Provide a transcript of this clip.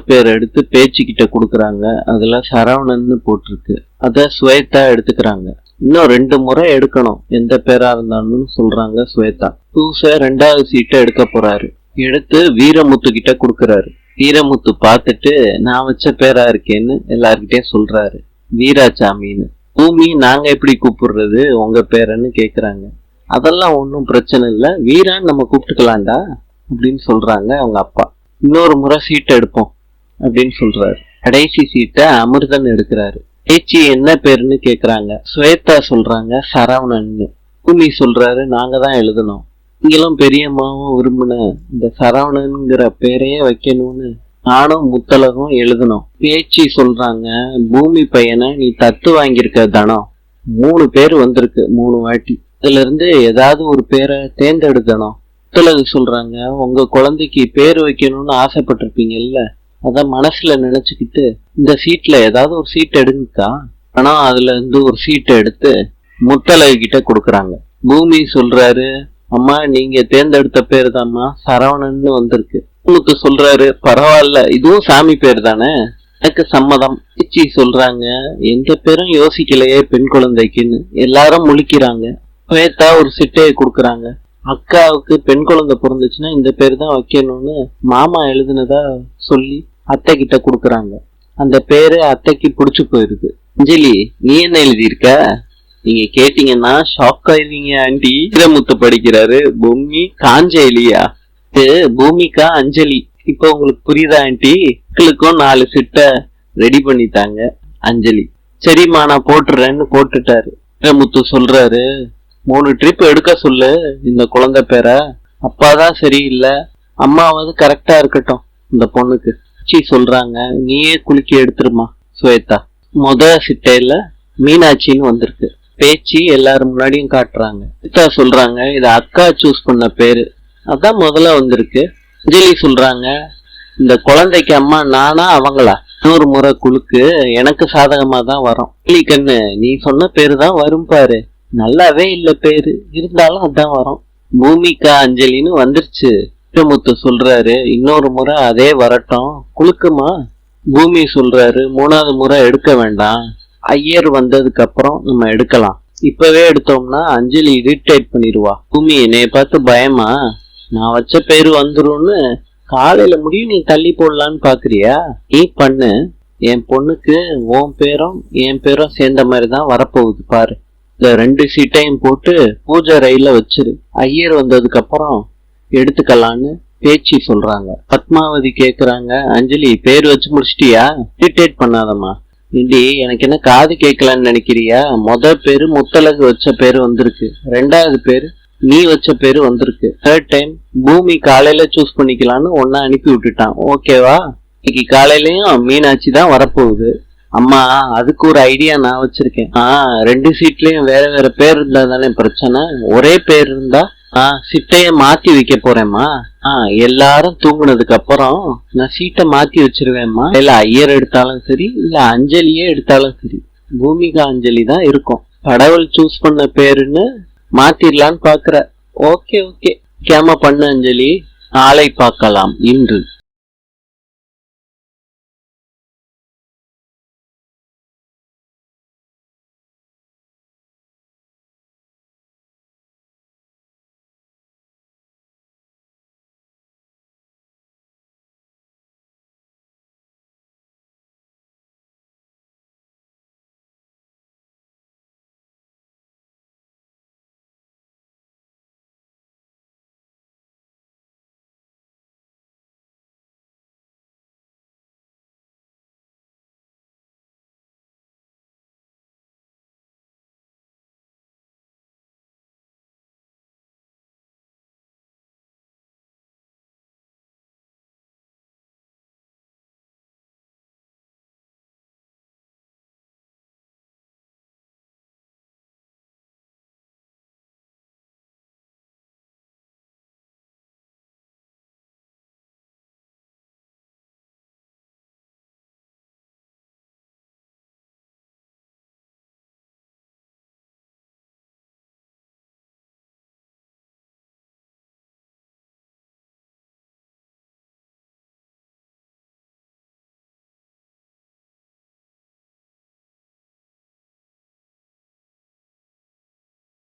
பேர் எடுத்து பேச்சுக்கிட்ட கொடுக்குறாங்க. அதுல சரவணன்னு போட்டிருக்கு. அத ஸ்வேதா எடுத்துக்கிறாங்க. இன்னும் 2 முறை எடுக்கணும் எந்த பேரா இருந்தாலும் சொல்றாங்க ஸ்வேதா. புதுசா 2வது சீட்டை எடுக்க போறாரு. எடுத்து வீரமுத்து கிட்ட கொடுக்கறாரு. வீரமுத்து பார்த்துட்டு நான் வச்ச பேரா இருக்கேன்னு எல்லார்கிட்டயும் சொல்றாரு. வீராசாமின்னு. பூமி நாங்க எப்படி கூப்பிடுறது உங்க பேரன்னு கேக்குறாங்க. அதெல்லாம் ஒன்றும் பிரச்சனை இல்லை, வீரான்னு நம்ம கூப்பிட்டுக்கலாம்டா அப்படின்னு சொல்றாங்க அவங்க அப்பா. இன்னொரு முறை சீட்டை எடுப்போம் அப்படின்னு சொல்றாரு. கடைசி சீட்டை அமிர்தன் எடுக்கிறாரு. பேச்சி என்ன பேருன்னு கேக்குறாங்க. ஸ்வேதா சொல்றாங்க சரவணன்னு. பூமி சொல்றாரு நாங்க தான் எழுதணும், நீங்களும் பெரியம்மாவும் விரும்பின இந்த சரவணன்கிற பேரையே வைக்கணும்னு நானும் முத்தலகும் எழுதணும். பேச்சி சொல்றாங்க பூமி பையனை நீ தத்து வாங்கியிருக்க தானோ, 3 பேர் வந்திருக்கு 3 வாட்டி, இதுல இருந்து ஏதாவது ஒரு பேரை தேர்ந்தெடுக்கணும். முத்தலகு சொல்றாங்க உங்க குழந்தைக்கு பேர் வைக்கணும்னு ஆசைப்பட்டிருப்பீங்கல்ல, அத மனசுல நினைச்சுக்கிட்டு இந்த சீட்ல ஏதாவது ஒரு சீட் எடுங்கக்கா. ஆனா அதுல இருந்து ஒரு சீட்டை எடுத்து முத்தலகு கிட்ட கொடுக்குறாங்க. பூமி சொல்றாரு அம்மா நீங்க தேர்ந்தெடுத்த பேரு தான்மா சரவணன்னு வந்திருக்கு. முத்து சொல்றாரு பரவாயில்ல, இதுவும் சாமி பேர் தானே, எனக்கு சம்மதம். பிச்சி சொல்றாங்க எந்த பேரும் யோசிக்கலையே பெண் குழந்தைக்குன்னு. எல்லாரும் முழிக்கிறாங்க. ஸ்வேதா ஒரு சிட்டையை கொடுக்குறாங்க. அக்காவுக்கு பெண் குழந்தை பிறந்துச்சுன்னா இந்த பேர் தான் வைக்கணும்னு மாமா எழுதுனதா சொல்லி அத்தை கிட்ட கொடுக்குறாங்க. அந்த பேரு அத்தைக்கு பிடிச்சு போயிருது. அஞ்சலி நீ என்ன எழுதியிருக்க, நீங்க கேட்டீங்கன்னா ஷாக் ஆயிருவீங்க ஆண்டி. வீரமுத்து படிக்கிறாரு. பூமி காஞ்சலியா, இது பூமிகா அஞ்சலி. இப்ப உங்களுக்கு புரியுதா ஆண்டி? மக்களுக்கும் 4 சிட்டை ரெடி பண்ணிட்டாங்க அஞ்சலி. சரிம்மா நான் போட்டுறேன்னு போட்டுட்டாரு. வீரமுத்து சொல்றாரு 3 ட்ரிப் எடுக்க சொல்லு இந்த குழந்தை பேரை, அப்பாதான் சரியில்லை, அம்மாவது கரெக்டா இருக்கட்டும் இந்த பொண்ணுக்கு. சொல்றாங்க நீயே குலுக்கி எடுத்துருமா ஸ்வேதா. சிட்டையில மீனாட்சின்னு வந்திருக்கு. பேச்சு எல்லாரும் முன்னாடியும் காட்டுறாங்க. ஸ்வேதா சொல்றாங்க இது அக்கா சூஸ் பண்ண பேரு, அதான் முதல்ல வந்திருக்கு. அஞ்சலி சொல்றாங்க இந்த குழந்தைக்கு அம்மா நானா அவங்களா, 100 முறை குலுக்கு எனக்கு சாதகமா தான் வரும். கண்ணு நீ சொன்ன பேரு தான் வரும் பாரு, நல்லாவே இல்ல பேரு, இருந்தாலும் அதான் வரும். பூமிகா அஞ்சலின்னு வந்துருச்சு. வீரமுத்து சொல்றாரு இன்னொரு முறை அதே வரட்டும் குலுக்குமா. பூமி சொல்றாரு 3வது முறை எடுக்க வேண்டாம், ஐயர் வந்ததுக்கு அப்புறம் நம்ம எடுக்கலாம், இப்பவே எடுத்தோம்னா அஞ்சலி இரிட்டேட் பண்ணிடுவா. பூமி என்னைய பார்த்து பயமா, நான் வச்ச பேரு வந்துரும்னு காலையில முடியும் நீ தள்ளி போடலான்னு பாக்குறியா, நீ பண்ணு, என் பொண்ணுக்கு உன் பேரும் என் பேரும் சேர்ந்த மாதிரிதான் வரப்போகுது பாரு. இந்த 2 சீட்டையும் போட்டு பூஜை ரயில வச்சிரு, ஐயர் வந்ததுக்கு அப்புறம் எடுத்துக்கலான்னு பேச்சு சொல்றாங்க. பத்மாவதி கேக்குறாங்க அஞ்சலி பேர் வச்சு முடிச்சிட்டியா, இரிட்டேட் பண்ணாதம்மா. இண்டி எனக்கு என்ன காது கேட்கலான்னு நினைக்கிறியா, பேரு முத்தலகு வச்ச பேரு வந்திருக்கு, 2வது பேரு நீ வச்ச பேரு வந்திருக்கு, 3rd டைம் பூமி காலையில சூஸ் பண்ணிக்கலான்னு ஒன்னா அனுப்பி விட்டுட்டான், ஓகேவா. இன்னைக்கு காலையிலயும் மீனாட்சி தான் வரப்போகுது. அம்மா அதுக்கு ஒரு ஐடியா நான் வச்சிருக்கேன். 2 சீட்லயும் வேற வேற பேர் இருந்தா தானே பிரச்சனை, ஒரே பேர் இருந்தா சிட்டைய மாத்தி வைக்க போறேம்மா. எல்லாரும் தூங்குனதுக்கு அப்புறம் நான் சீட்டை மாத்தி வச்சிருவேம்மா. இல்ல ஐயர் எடுத்தாலும் சரி இல்ல அஞ்சலியே எடுத்தாலும் சரி பூமிகா அஞ்சலி தான் இருக்கும். கடவுள் சூஸ் பண்ண பேருன்னு மாத்திரலான்னு பாக்குற. ஓகே ஓகே கேம பண்ணு அஞ்சலி, நாளை பார்க்கலாம் இன்று.